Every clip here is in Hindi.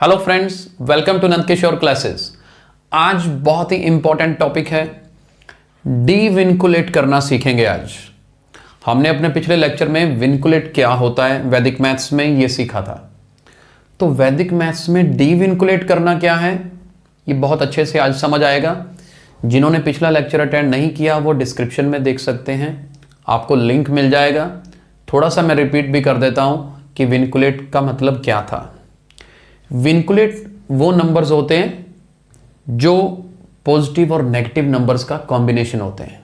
Hello friends, welcome to Nand Kishore classes. आज बहुत ही इंपॉर्टेंट टॉपिक है, डी विनकुलेट करना सीखेंगे। आज हमने अपने पिछले लेक्चर में विनकुलेट क्या होता है वैदिक मैथ्स में ये सीखा था। तो वैदिक मैथ्स में डी विनकुलेट करना क्या है ये बहुत अच्छे से आज समझ आएगा। जिन्होंने पिछला लेक्चर अटेंड नहीं किया वो डिस्क्रिप्शन में देख सकते हैं, आपको लिंक मिल जाएगा। थोड़ा सा मैं रिपीट भी कर देता हूं कि विनकुलेट का मतलब क्या था। विनकुलेट वो नंबर्स होते हैं जो पॉजिटिव और नेगेटिव नंबर्स का कॉम्बिनेशन होते हैं।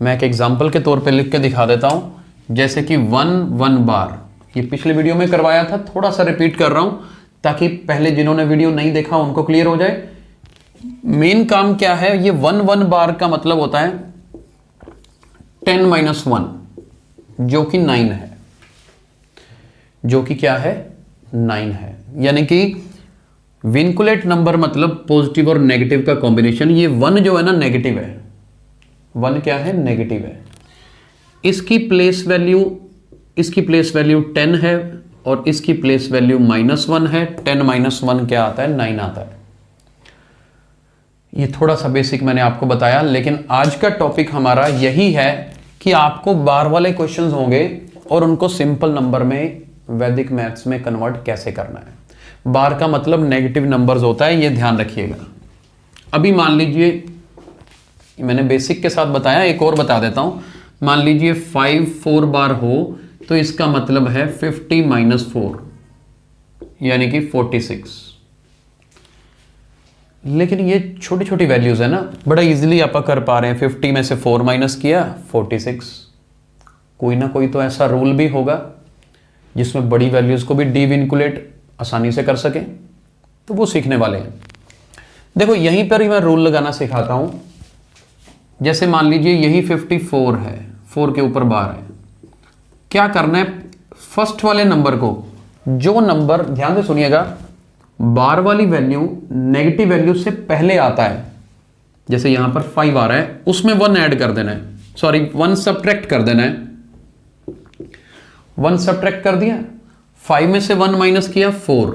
मैं एक एग्जांपल के तौर पे लिख के दिखा देता हूं, जैसे कि 1 बार, ये पिछले वीडियो में करवाया था, थोड़ा सा रिपीट कर रहा हूं ताकि पहले जिन्होंने वीडियो नहीं देखा उनको क्लियर हो जाए। मेन काम क्या है, ये 1 बार का मतलब होता है 10 - 1 जो कि 9 है, जो कि क्या है 9 है। यानी कि विनकुलेट नंबर मतलब पॉजिटिव और नेगेटिव का कॉम्बिनेशन। ये 1 जो है ना नेगेटिव है, 1 क्या है नेगेटिव है। इसकी प्लेस वैल्यू 10 है और इसकी प्लेस वैल्यू -1 है। 10 - 1 क्या आता है 9 आता है। ये थोड़ा सा बेसिक मैंने आपको बताया, लेकिन आज का टॉपिक हमारा यही है कि आपको बार वाले क्वेश्चंस होंगे और उनको सिंपल नंबर में वैदिक मैथ्स में कन्वर्ट कैसे करना है। बार का मतलब नेगेटिव नंबर्स होता है, ये ध्यान रखिएगा। अभी मान लीजिए, मैंने बेसिक के साथ बताया, एक और बता देता हूं। मान लीजिए 5 4 बार हो तो इसका मतलब है 50 - 4 यानी कि 46। लेकिन ये छोटी छोटी वैल्यूज है ना, बड़ा इजीली आप कर पा रहे हैं। 50 में से 4 माइनस किया 46। कोई ना कोई तो ऐसा रूल भी होगा जिसमें बड़ी वैल्यूज को भी डी विनकुलेट आसानी से कर सके, तो वो सीखने वाले हैं। देखो यहीं पर ही मैं रूल लगाना सिखाता हूं। जैसे मान लीजिए यही 54 है, 4 के ऊपर बार है। क्या करना है, फर्स्ट वाले नंबर को, जो नंबर, ध्यान से सुनिएगा, बार वाली वैल्यू नेगेटिव वैल्यू से पहले आता है, जैसे यहां पर 5 आ रहा है, उसमें 1 ऐड कर देना है, सॉरी 1 सब्ट्रैक्ट कर देना है। 1 सब्ट्रैक्ट कर दिया, 5 में से 1 माइनस किया 4।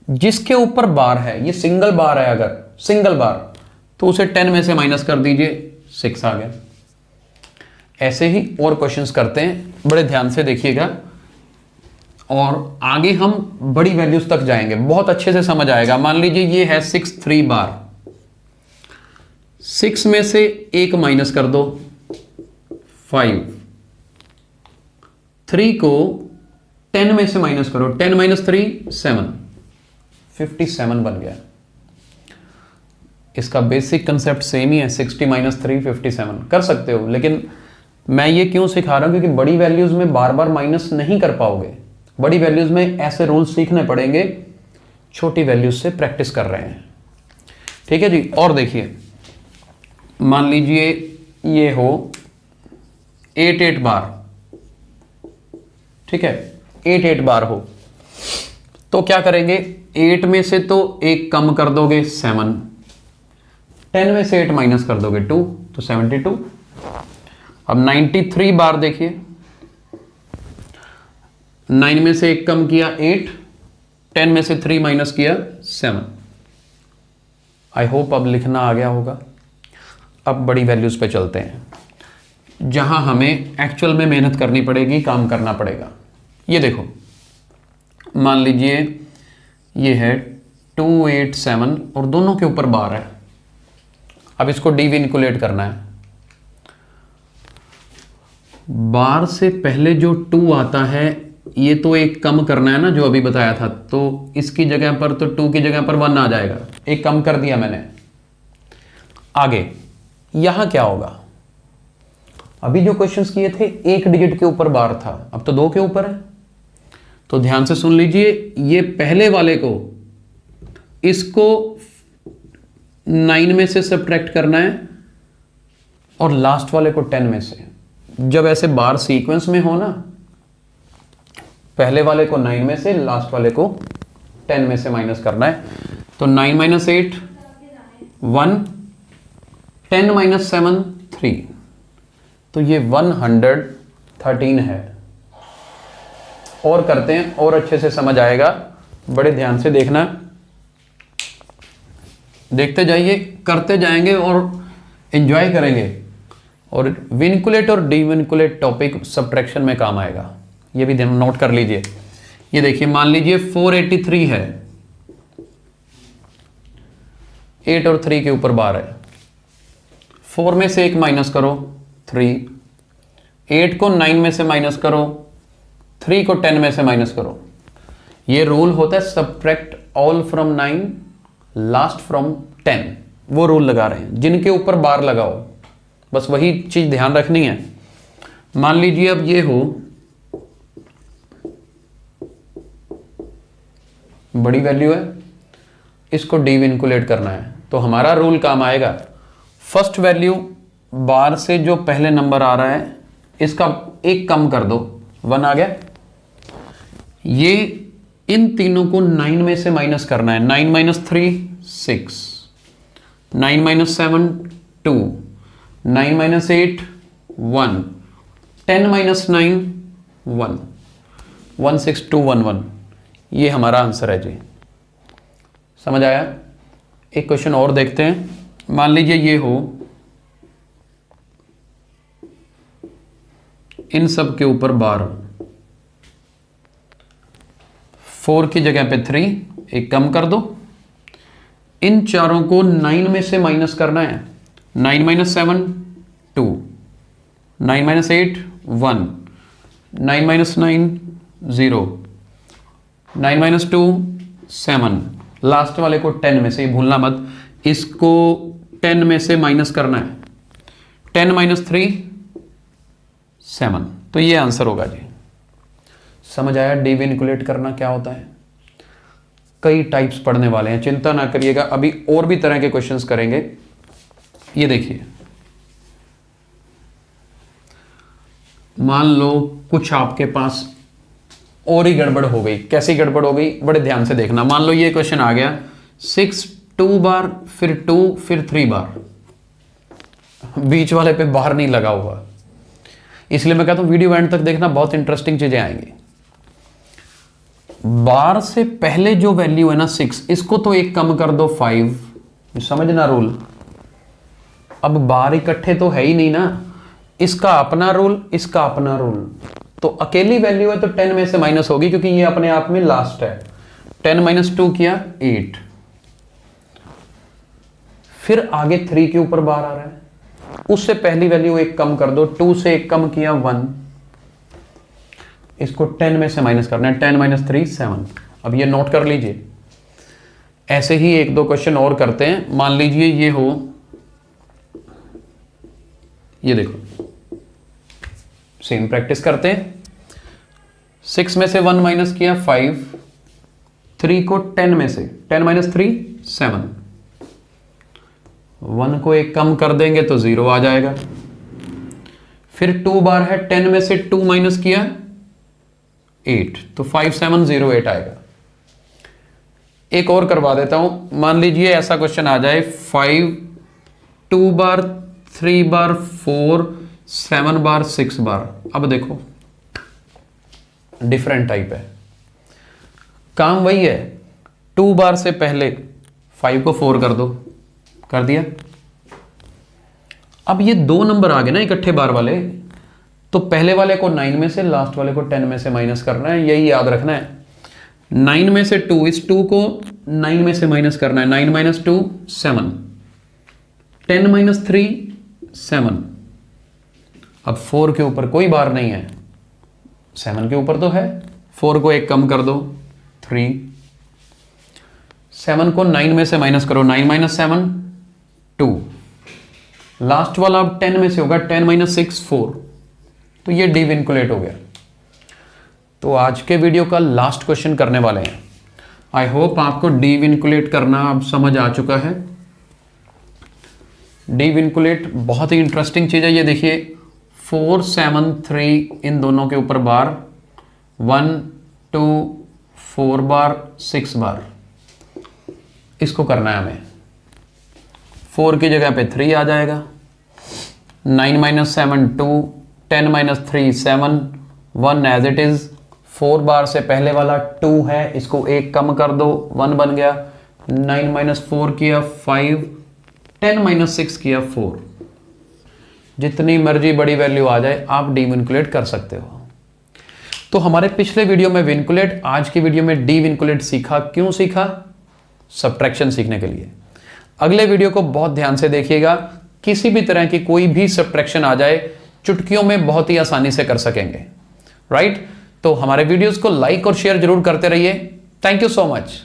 जिसके ऊपर बार है, ये सिंगल बार है, अगर सिंगल बार तो उसे 10 में से माइनस कर दीजिए, 6 आ गया। ऐसे ही और क्वेश्चंस करते हैं, बड़े ध्यान से देखिएगा और आगे हम बड़ी वैल्यूज तक जाएंगे, बहुत अच्छे से समझ आएगा। मान लीजिए ये है 6 3 बार, 6 में से 1 माइनस कर दो 5, 3 को 10 में से माइनस करो, 10 - 3 7, 57 बन गया। इसका बेसिक कंसेप्ट सेम ही है, 60 - 3 57 कर सकते हो। लेकिन मैं ये क्यों सिखा रहा हूं, क्योंकि बड़ी वैल्यूज में बार बार माइनस नहीं कर पाओगे। बड़ी वैल्यूज में ऐसे रूल्स सीखने पड़ेंगे, छोटी वैल्यूज से प्रैक्टिस कर रहे हैं। ठीक है जी। और देखिए, मान लीजिए ये हो 8 बार, ठीक है, 8 बार हो तो क्या करेंगे, 8 में से तो 1 कम कर दोगे 7, 10 में से 8 माइनस कर दोगे 2, तो 72। अब 93 बार देखिए, 9 में से 1 कम किया 8, 10 में से 3 माइनस किया 7। आई होप अब लिखना आ गया होगा। अब बड़ी वैल्यूज पे चलते हैं, जहां हमें एक्चुअल में मेहनत करनी पड़ेगी, काम करना पड़ेगा। ये देखो, मान लीजिए ये है 287 और दोनों के ऊपर बार है। अब इसको डी विनकुलेट करना है। बार से पहले जो 2 आता है, ये तो एक कम करना है ना, जो अभी बताया था, तो इसकी जगह पर तो 2 की जगह पर 1 आ जाएगा, एक कम कर दिया मैंने। आगे यहां क्या होगा, अभी जो क्वेश्चंस किए थे 1 डिजिट के ऊपर बार था, अब तो 2 के ऊपर है। तो ध्यान से सुन लीजिए, ये पहले वाले को, इसको 9 में से सब्ट्रैक्ट करना है और लास्ट वाले को 10 में से। जब ऐसे बार सीक्वेंस में हो ना, पहले वाले को 9 में से, लास्ट वाले को 10 में से माइनस करना है। तो 9 - 8 1, 10 - 7 3, तो ये 113 है। और करते हैं और अच्छे से समझ आएगा। बड़े ध्यान से देखना, देखते जाइए, करते जाएंगे और एंजॉय करेंगे। और विनकुलेट और डीविनकुलेट टॉपिक सब्ट्रैक्शन में काम आएगा, ये भी नोट कर लीजिए। ये देखिए, मान लीजिए 483 है, 8 और 3 के ऊपर बार है। 4 में से 1 माइनस करो 3, 8 को 9 में से माइनस करो, 3 को 10 में से माइनस करो। ये रूल होता है subtract all from 9 last from 10, वो रूल लगा रहे हैं, जिनके ऊपर बार लगाओ, बस वही चीज ध्यान रखनी है। मान लीजिए अब ये हो बड़ी वैल्यू है, इसको डीविनकुलेट करना है, तो हमारा रूल काम आएगा। फर्स्ट वैल्यू बार से जो पहले नंबर आ रहा है इसका 1 कम कर दो, 1 आ गया। ये इन तीनों को 9 में से माइनस करना है। 9 माइनस 3 6, 9 माइनस 7 2, 9 माइनस 8 1, 10 माइनस 9 1, 1 6 2 1 1। ये हमारा आंसर है जी, समझ आया। एक क्वेश्चन और देखते हैं। मान लीजिए ये हो, इन सब के ऊपर बार, 4 की जगह पे 3, 1 कम कर दो। इन चारों को 9 में से माइनस करना है। 9 minus 7 2, 9 minus 8 1, 9 minus 9 0, 9 minus 2 7। Last वाले को 10 में से, भूलना मत, इसको 10 में से माइनस करना है। 10 माइनस 3 7, तो ये आंसर होगा जी। समझ आया डीविनकुलेट करना क्या होता है। कई टाइप्स पढ़ने वाले हैं, चिंता ना करिएगा, अभी और भी तरह के क्वेश्चंस करेंगे। ये देखिए, मान लो कुछ आपके पास और ही गड़बड़ हो गई। कैसी गड़बड़ हो गई, बड़े ध्यान से देखना। मान लो ये क्वेश्चन आ गया 6 2 बार, फिर 2, फिर 3 बार, बीच वाले पे बार नहीं लगा हुआ। इसलिए मैं कहता हूं वीडियो एंड तक देखना, बहुत इंटरेस्टिंग चीजें आएंगी। बार से पहले जो वैल्यू है ना 6, इसको तो 1 कम कर दो 5, समझना रूल। अब बार इकट्ठे तो है ही नहीं ना, इसका अपना रूल, इसका अपना रूल, तो अकेली वैल्यू है तो 10 में से माइनस होगी, क्योंकि ये अपने आप में लास्ट है। 10 माइनस 2 किया 8, फिर आगे 3 के ऊपर बार आ रहा है, उससे पहली वैल्यू 1 कम कर दो, 2 से 1 कम किया 1, इसको 10 में से माइनस करना है। 10 माइनस 3 7। अब ये नोट कर लीजिए। ऐसे ही 1 2 क्वेश्चन और करते हैं। मान लीजिए ये हो, ये देखो, सेम प्रैक्टिस करते हैं। 6 में से 1 माइनस किया 5, 3 को 10 में से, 10 माइनस 3 7, 1 को 1 कम कर देंगे तो 0 आ जाएगा। फिर 2 बार है, 10 में से 2 माइनस किया 8, तो 5 7 0 8 आएगा। एक और करवा देता हूं। मान लीजिए ऐसा क्वेश्चन आ जाए 5 2 बार, 3 बार, 4 7 बार, 6 बार। अब देखो डिफरेंट टाइप है, काम वही है। 2 बार से पहले 5 को 4 कर दो, कर दिया। अब ये 2 नंबर आ गए ना इकट्ठे बार वाले, तो पहले वाले को 9 में से, लास्ट वाले को 10 में से माइनस करना है, यही याद रखना है। 9 में से 2, इस 2 को 9 में से माइनस करना है। 9 माइनस 2 7, 10 माइनस 3 7। अब 4 के ऊपर कोई बार नहीं है, 7 के ऊपर तो है, 4 को 1 कम कर दो 3, 7 को 9 में से माइनस करो, 9 माइनस 7 2, लास्ट वाला अब 10 में से होगा, 10 माइनस 6 4, तो ये डीविनकुलेट हो गया। तो आज के वीडियो का लास्ट क्वेश्चन करने वाले हैं। आई होप आपको डीविनकुलेट करना अब समझ आ चुका है। डीविनकुलेट बहुत ही इंटरेस्टिंग चीज है। ये देखिए 4 7 3, इन दोनों के ऊपर बार, 1 2 4 बार, 6 बार, इसको करना है हमें। 4 की जगह पे 3 आ जाएगा। 9 minus 7 2, 10 minus 3 7, 1 as it is, 4 बार से पहले वाला 2 है, इसको 1 कम कर दो, 1 बन गया। 9 माइनस 4 किया 5, 10 माइनस 6 किया 4। जितनी मर्जी बड़ी वैल्यू आ जाए आप डीविंकुलेट कर सकते हो। तो हमारे पिछले वीडियो में विंकुलेट, आज की वीडियो में डीविंकुलेट सीखा। क्यों सीखा? सब्ट्रैक्शन सीखने के लिए। अगले वीडियो को बहुत ध्यान से देखिएगा। किसी भी तरह की कोई भी सब्ट्रैक्शन आ जाए चुटकियों में बहुत ही आसानी से कर सकेंगे, राइट? तो हमारे वीडियोस को लाइक और शेयर जरूर करते रहिए। Thank you so much.